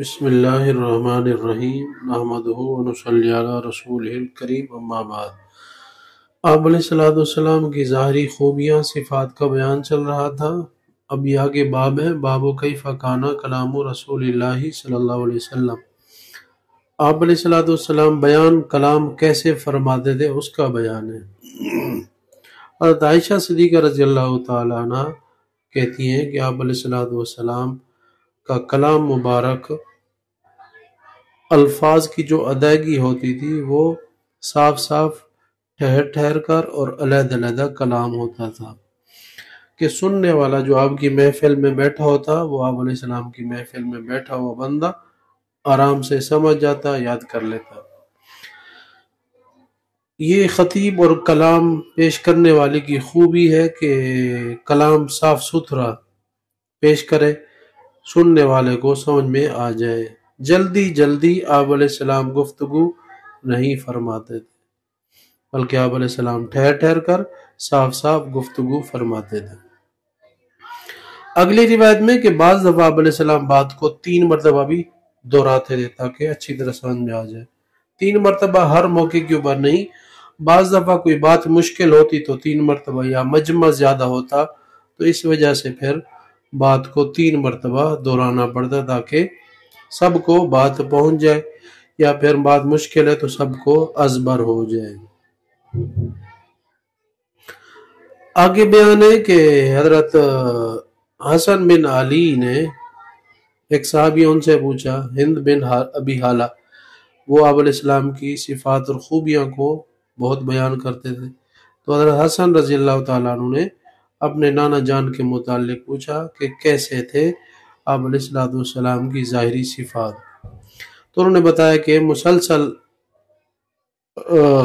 بسم اللہ الرحمن الرحیم نحمدہ ونصلی علی رسولہ الکریم اما بعد۔ آپ علیہ السلام کی ظاہری خوبیاں صفات کا بیان چل رہا تھا۔ اب یہ آگے باب ہے، باب کیف کان کلام رسول اللہ صلی اللہ علیہ وسلم۔ آپ علیہ السلام بیان کلام کیسے فرماتے تھے اس کا بیان ہے۔ حضرت عائشہ صدیقہ رضی اللہ تعالیٰ عنہ کہتی ہیں کہ آپ علیہ السلام کا کلام مبارک الفاظ کی جو ادائیگی ہوتی تھی وہ صاف صاف ٹھہر ٹھہر کر اور علیحدہ علیحدہ کلام ہوتا تھا کہ سننے والا جو آپ کی محفل میں بیٹھا ہوتا وہ آپ علیہ السلام کی محفل میں بیٹھا ہوا بندہ آرام سے سمجھ جاتا، یاد کر لیتا۔ یہ خطیب اور کلام پیش کرنے والے کی خوبی ہے کہ کلام صاف ستھرا پیش کرے، سننے والے کو سمجھ میں آ جائے۔ جلدی جلدی آپ علیہ السلام گفتگو نہیں فرماتے تھے، بلکہ آپ علیہ السلام ٹھہر ٹھہر کر صاف صاف گفتگو فرماتے تھے۔ اگلی روایت میں کہ بعض دفعہ آپ علیہ السلام بات کو 3 مرتبہ بھی دہراتے تھے تاکہ اچھی طرح سمجھ میں آ جائے۔ 3 مرتبہ ہر موقع کے اوپر نہیں، بعض دفعہ کوئی بات مشکل ہوتی تو 3 مرتبہ، یا مجمع زیادہ ہوتا تو اس وجہ سے پھر بات کو 3 مرتبہ دہرانا پڑتا تاکہ سب کو بات پہنچ جائے، یا پھر بات مشکل ہے تو سب کو ازبر ہو جائے۔ آگے بیان ہے کہ حضرت حسن بن علی نے ایک صحابی ان سے پوچھا، ہند بن ابی حالہ، وہ آپ علیہ السلام کی صفات اور خوبیاں کو بہت بیان کرتے تھے، تو حضرت حسن رضی اللہ تعالیٰ عنہ نے اپنے نانا جان کے متعلق پوچھا کہ کیسے تھے آپ علیہ السلام کی ظاہری صفات، تو انہوں نے بتایا کہ مسلسل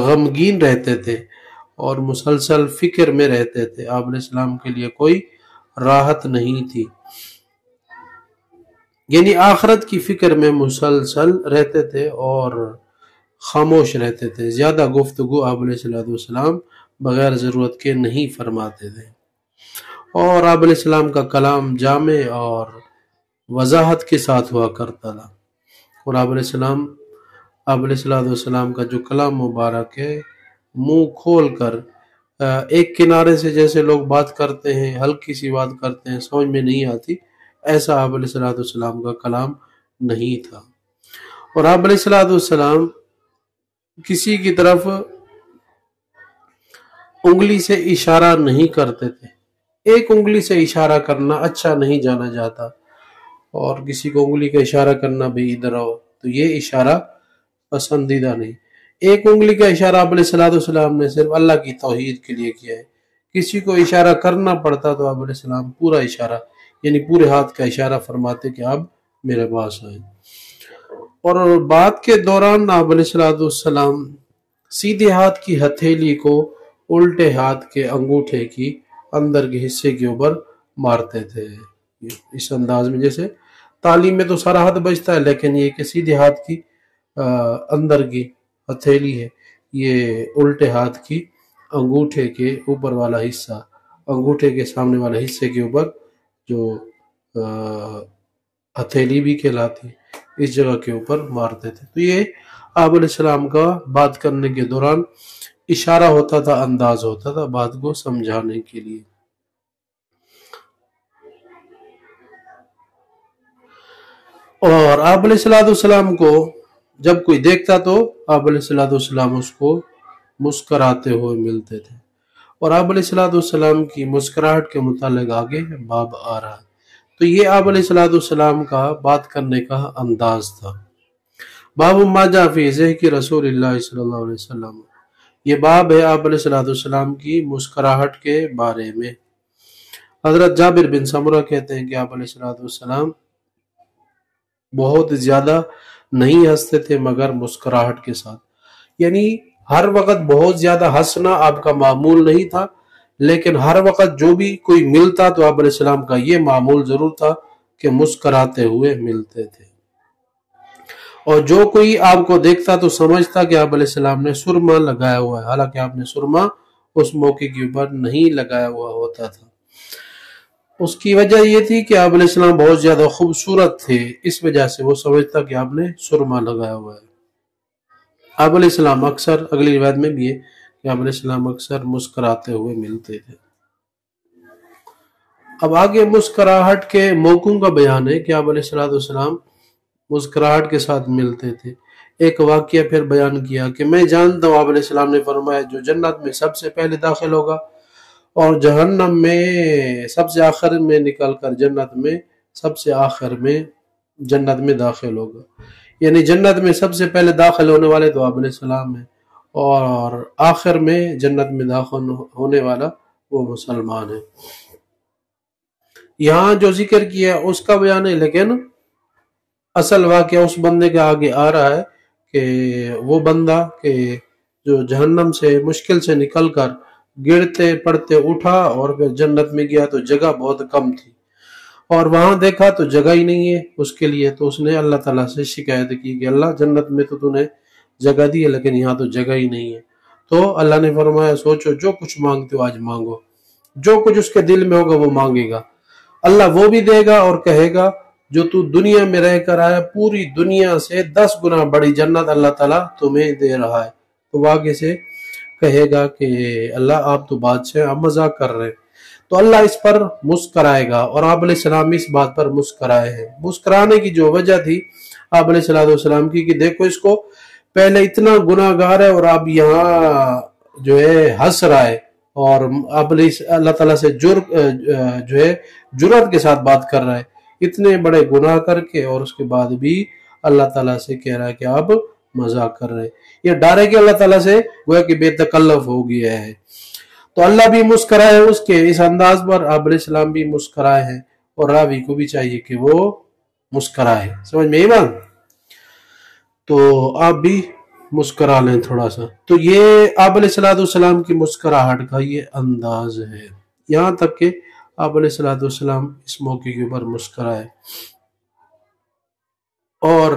غمگین رہتے تھے اور مسلسل فکر میں رہتے تھے، آپ علیہ السلام کے لیے کوئی راحت نہیں تھی، یعنی آخرت کی فکر میں مسلسل رہتے تھے اور خاموش رہتے تھے، زیادہ گفتگو آپ علیہ السلام بغیر ضرورت کے نہیں فرماتے تھے، اور آپ علیہ السلام کا کلام جامع اور وضاحت کے ساتھ ہوا کرتا تھا، اور آپ علیہ السلام کا جو کلام مبارک ہے منہ کھول کر ایک کنارے سے جیسے لوگ بات کرتے ہیں، ہلکی سی بات کرتے ہیں، سمجھ میں نہیں آتی، ایسا آپ علیہ السلام کا کلام نہیں تھا۔ اور آپ علیہ السلام کسی کی طرف انگلی سے اشارہ نہیں کرتے تھے، ایک انگلی سے اشارہ کرنا اچھا نہیں جانا جاتا، اور کسی کو انگلی کا اشارہ کرنا بھی ادھر آؤ تو یہ اشارہ پسندیدہ نہیں۔ ایک انگلی کا اشارہ آپ علیہ السلام نے صرف اللہ کی توحید کے لیے کیا ہے، کسی کو اشارہ کرنا پڑتا تو آپ علیہ السلام پورا اشارہ، یعنی پورے ہاتھ کا اشارہ فرماتے کہ آپ میرے پاس آئیں، اور بات کے دوران آپ علیہ السلام سیدھے ہاتھ کی ہتھیلی کو الٹے ہاتھ کے انگوٹھے کی اندر کے حصے کے اوپر مارتے تھے، اس انداز میں جیسے تعلیم میں تو سارا ہاتھ بجتا ہے، لیکن یہ کہ سیدھے ہاتھ کی اندر کی ہتھیلی ہے، یہ الٹے ہاتھ کی انگوٹھے کے اوپر والا حصہ، انگوٹھے کے سامنے والا حصے کے اوپر جو ہتھیلی بھی کہلاتی، اس جگہ کے اوپر مارتے تھے، تو یہ آپ علیہ السلام کا بات کرنے کے دوران اشارہ ہوتا تھا، انداز ہوتا تھا بات کو سمجھانے کے لیے۔ اور آپ علیہ السلام کو جب کوئی دیکھتا تو آپ علیہ السلام اس کو مسکراتے ہوئے ملتے تھے، اور آپ علیہ السلام کی مسکراہٹ کے متعلق آگے باب آ رہا ہے، تو یہ آپ علیہ السلام کا بات کرنے کا انداز تھا۔ باب ما جاء فی ضحک رسول اللہ صلی اللہ علیہ وسلم، یہ باب ہے آپ علیہ السلام کی مسکراہٹ کے بارے میں۔ حضرت جابر بن سمرہ کہتے ہیں کہ آپ علیہ السلام بہت زیادہ نہیں ہنستے تھے مگر مسکراہٹ کے ساتھ، یعنی ہر وقت بہت زیادہ ہنسنا آپ کا معمول نہیں تھا، لیکن ہر وقت جو بھی کوئی ملتا تو آپ علیہ السلام کا یہ معمول ضرور تھا کہ مسکراتے ہوئے ملتے تھے، اور جو کوئی آپ کو دیکھتا تو سمجھتا کہ آپ علیہ السلام نے سرما لگایا ہوا ہے، حالانکہ آپ نے سرما اس موقع کے اوپر نہیں لگایا ہوا ہوتا تھا۔ اس کی وجہ یہ تھی کہ آپ علیہ السلام بہت زیادہ خوبصورت تھے، اس وجہ سے وہ سمجھتا کہ آپ نے سرما لگایا ہوا ہے۔ آپ علیہ السلام اکثر، اگلی روایت میں بھی ہے کہ آپ علیہ السلام اکثر مسکراتے ہوئے ملتے تھے۔ اب آگے مسکراہٹ کے موقعوں کا بیان ہے کہ آپ علیہ السلام مسکراہٹ کے ساتھ ملتے تھے۔ ایک واقعہ پھر بیان کیا کہ میں جانتا ہوں، آپ علیہ السلام نے فرمایا، جو جنت میں سب سے پہلے داخل ہوگا اور جہنم میں سب سے آخر میں نکل کر جنت میں سب سے آخر میں جنت میں داخل ہوگا، یعنی جنت میں سب سے پہلے داخل ہونے والے تو آپ علیہ السلام ہیں، اور آخر میں جنت میں داخل ہونے والا وہ مسلمان ہے۔ یہاں جو ذکر کیا اس کا بیان ہے، لیکن اصل واقعہ اس بندے کا آگے آ رہا ہے کہ وہ بندہ کہ جو جہنم سے مشکل سے نکل کر گرتے پڑتے اٹھا اور پھر جنت میں گیا تو جگہ بہت کم تھی، اور وہاں دیکھا تو جگہ ہی نہیں ہے اس کے لیے، تو اس نے اللہ تعالیٰ سے شکایت کی کہ اللہ، جنت میں تو نے جگہ دی ہے لیکن یہاں تو جگہ ہی نہیں ہے۔ تو اللہ نے فرمایا، سوچو جو کچھ مانگتے ہو آج مانگو، جو کچھ اس کے دل میں ہوگا وہ مانگے گا، اللہ وہ بھی دے گا، اور کہے گا جو تو دنیا میں رہ کر آیا پوری دنیا سے 10 گنا بڑی جنت اللہ تعالیٰ تمہیں دے رہا ہے۔ تو وہ آگے سے کہے گا کہ اللہ آپ تو بادشاہ، آپ مذاق کر رہے ہیں، تو اللہ اس پر مسکرائے گا، اور آپ علیہ السلام اس بات پر مسکرائے ہیں۔ مسکرانے کی جو وجہ تھی آپ علیہ السلام کی کہ دیکھو اس کو پہلے اتنا گناہ گار ہے اور اب یہاں جو ہے ہنس رہا ہے، اور آپ اللہ تعالیٰ سے جو ہے جرأت کے ساتھ بات کر رہا ہے، اتنے بڑے گناہ کر کے، اور اس کے بعد بھی اللہ تعالیٰ سے کہہ رہا ہے کہ آپ مذاق کر رہے ہیں۔ یہ ڈر ہے کہ اللہ تعالیٰ سے گویا کہ بے تکلف ہو گیا ہے۔ تو اللہ بھی مسکرائے اس کے اس انداز پر، آپ علیہ السلام بھی مسکرائے ہیں، اور راوی کو بھی چاہیے کہ وہ مسکرائے۔ سمجھ میں ایمان؟ تو آپ بھی مسکرا لیں تھوڑا سا۔ تو یہ آپ علیہ السلام کی مسکراہٹ کا یہ انداز ہے، یہاں تک کہ آپ علیہ السلام اس موقع کے اوپر مسکرائے، اور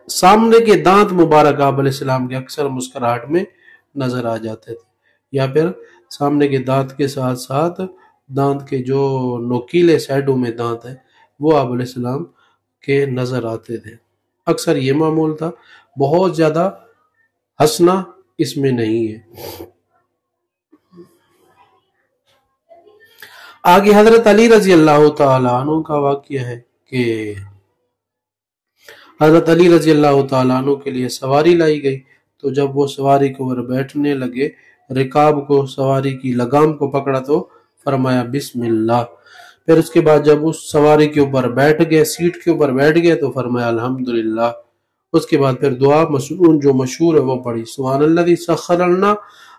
سامنے کے دانت مبارک آپ علیہ السلام کے اکثر مسکراہٹ میں نظر آ جاتے تھے، یا پھر سامنے کے دانت کے ساتھ ساتھ دانت کے جو نوکیلے سائڈوں میں دانت ہے وہ آپ علیہ السلام کے نظر آتے تھے۔ اکثر یہ معمول تھا، بہت زیادہ ہنسنا اس میں نہیں ہے۔ آگے حضرت علی رضی اللہ تعالیٰ عنہ کا واقعہ ہے کہ حضرت علی رضی اللہ تعالیٰ عنہ کے لیے سواری لائی گئی، تو جب وہ سواری کے اوپر بیٹھنے لگے، رکاب کو، سواری کی لگام کو پکڑا تو فرمایا بسم اللہ، پھر اس کے بعد جب اس سواری کے اوپر بیٹھ گئے، سیٹ کے اوپر بیٹھ گئے تو فرمایا الحمدللہ، اس کے بعد پھر دعا مسنون جو مشہور ہے وہ پڑھی، سبحان الذی سخر لنا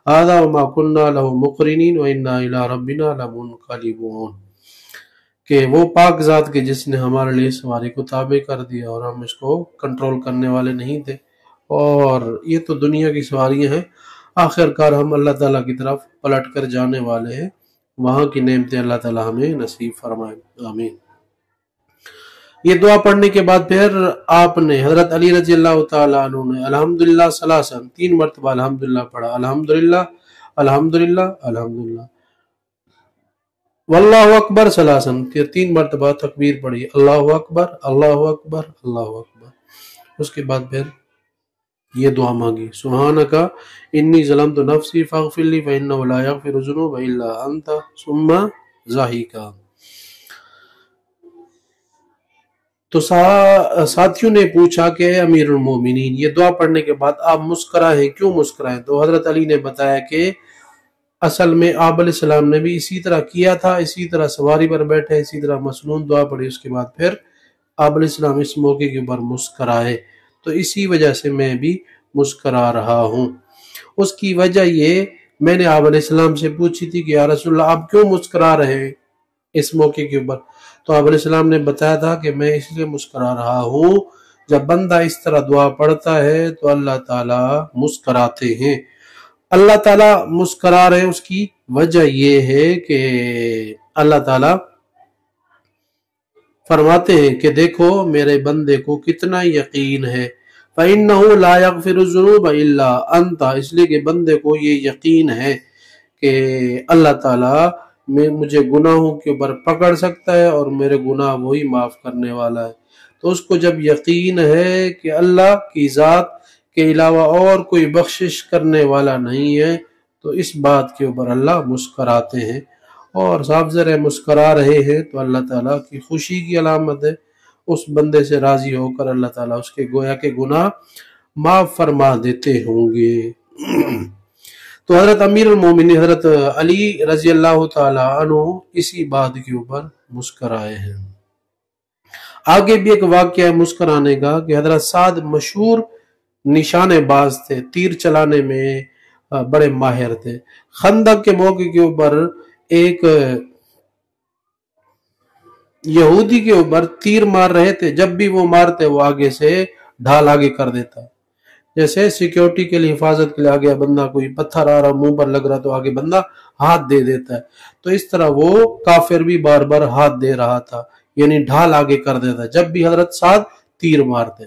ھذا وما كنا له مقرنین وانا الی ربنا لمنقلبون، کہ وہ پاک ذات کے جس نے ہمارے لیے سواری کو تابع کر دیا اور ہم اس کو کنٹرول کرنے والے نہیں تھے، اور یہ تو دنیا کی سواریاں ہیں، آخر کار ہم اللہ تعالیٰ کی طرف پلٹ کر جانے والے ہیں، وہاں کی نعمتیں اللہ تعالیٰ ہمیں نصیب فرمائے، آمین۔ یہ دعا پڑھنے کے بعد پھر آپ نے، حضرت علی رضی اللہ تعالیٰ عنہ نے الحمدللہ ثلاثاً 3 مرتبہ الحمدللہ پڑھا، الحمدللہ الحمدللہ الحمدللہ، واللہ اکبر ثلاثاً 3 مرتبہ تکبیر پڑھی، اللہ اکبر اللہ اکبر اللہ اکبر، اس کے بعد پھر یہ دعا مانگی، سبحانک انی ظلمت نفسی فاغفر لی فانہ لا یغفر الذنوب الا انت، ثم ضحکا۔ تو ساتھیوں نے پوچھا کہ امیر المومنین، یہ دعا پڑھنے کے بعد آپ مسکرائے، کیوں مسکرائے؟ تو حضرت علی نے بتایا کہ اصل میں آپ علیہ السلام نے بھی اسی طرح کیا تھا، اسی طرح سواری پر بیٹھے، اسی طرح مسنون دعا پڑھی، اس کے بعد پھر آپ علیہ السلام اس موقع کے اوپر مسکرائے، تو اسی وجہ سے میں بھی مسکرا رہا ہوں۔ اس کی وجہ یہ میں نے آپ علیہ السلام سے پوچھی تھی کہ یا رسول اللہ آپ کیوں مسکرا رہے ہیں اس موقع کے اوپر؟ تو آپ علیہ السلام نے بتایا تھا کہ میں اس لیے مسکرا رہا ہوں، جب بندہ اس طرح دعا پڑھتا ہے تو اللہ تعالیٰ مسکراتے ہیں۔ اللہ تعالیٰ مسکرا رہے ہیں، اس کی وجہ یہ ہے کہ اللہ تعالیٰ فرماتے ہیں کہ دیکھو میرے بندے کو کتنا یقین ہے، فَإِنَّهُ لَا يَغْفِرُ الذُّنُوبَ إِلَّا أَنْتَ، اس لیے کہ بندے کو یہ یقین ہے کہ اللہ تعالیٰ مجھے گناہوں کے اوپر پکڑ سکتا ہے اور میرے گناہ وہی معاف کرنے والا ہے۔ تو اس کو جب یقین ہے کہ اللہ کی ذات کے علاوہ اور کوئی بخشش کرنے والا نہیں ہے تو اس بات کے اوپر اللہ مسکراتے ہیں، اور صاف ظاہر مسکرا رہے ہیں تو اللہ تعالیٰ کی خوشی کی علامت ہے۔ اس بندے سے راضی ہو کر اللہ تعالیٰ اس کے گویا کے گناہ معاف فرما دیتے ہوں گے۔ تو حضرت امیر المومنین حضرت علی رضی اللہ تعالیٰ عنہ اسی بات کے اوپر مسکرائے ہیں۔ آگے بھی ایک واقعہ ہے مسکرانے کا کہ حضرت سعد مشہور نشانے باز تھے، تیر چلانے میں بڑے ماہر تھے۔ خندق کے موقع کے اوپر ایک یہودی کے اوپر تیر مار رہے تھے، جب بھی وہ مارتے وہ آگے سے ڈھال آگے کر دیتا، جیسے سیکیورٹی کے لیے حفاظت کے لیے آگے بندہ کوئی پتھر آ رہا منہ پر لگ رہا تو آگے بندہ ہاتھ دے دیتا ہے، تو اس طرح وہ کافر بھی بار بار ہاتھ دے رہا تھا، یعنی ڈھال آگے کر دیتا جب بھی حضرت سعد تیر مارتے۔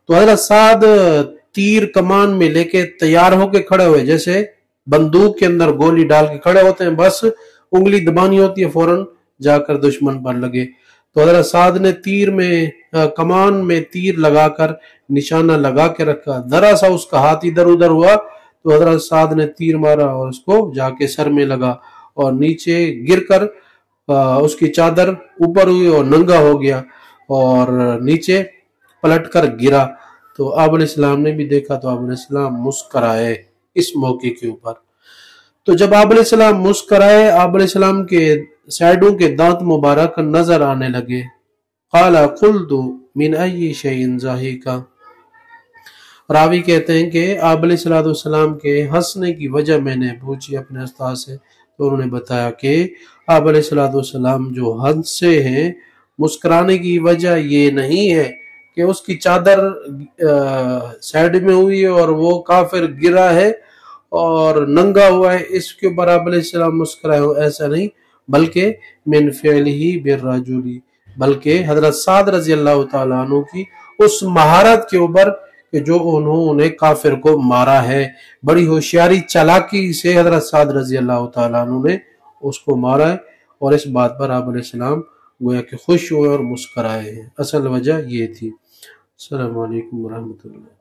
تو حضرت سعد تیر کمان میں لے کے تیار ہو کے کھڑے ہوئے، جیسے بندوق کے اندر گولی ڈال کے کھڑے ہوتے ہیں، بس انگلی دبانی ہوتی ہے فوراً جا کر دشمن پر لگے۔ تو حضرت سعد نے کمان میں تیر لگا کر نشانہ لگا کے رکھا، ذرا سا اس کا ہاتھ ادھر ادھر ہوا تو حضرت سعد نے تیر مارا اور اس کو جا کے سر میں لگا اور نیچے گر کر اس کی چادر اوپر ہوئی اور ننگا ہو گیا اور نیچے پلٹ کر گرا۔ تو آپ علیہ السلام نے بھی دیکھا تو آپ علیہ السلام مسکرائے اس موقع کے اوپر۔ تو جب آپ علیہ السلام مسکرائے، آپ علیہ السلام کے سائیڈوں کے دانت مبارک نظر آنے لگے۔ قال قلت من ای شیء ضاحک، راوی کہتے ہیں کہ آپ علیہ السلام کے ہنسنے کی وجہ میں نے پوچھی اپنے استاد سے، تو انہوں نے بتایا کہ آپ علیہ السلام جو ہنسے ہیں، مسکرانے کی وجہ یہ نہیں ہے کہ اس کی چادر سائیڈ میں ہوئی اور وہ کافر گرا ہے اور ننگا ہوا ہے، اس کے اوپر آپ علیہ السلام مسکرائے ہو، ایسا نہیں، بلکہ من فعلہ بالرجل، بلکہ حضرت سعد رضی اللہ تعالیٰ عنہ کی اس مہارت کے اوپر کہ جو انہوں نے کافر کو مارا ہے، بڑی ہوشیاری چالاکی سے حضرت سعد رضی اللہ تعالیٰ عنہ نے اس کو مارا ہے، اور اس بات پر آپ علیہ السلام گویا کہ خوش ہوئے اور مسکرائے ہیں۔ اصل وجہ یہ تھی۔ السلام علیکم ورحمۃ اللہ۔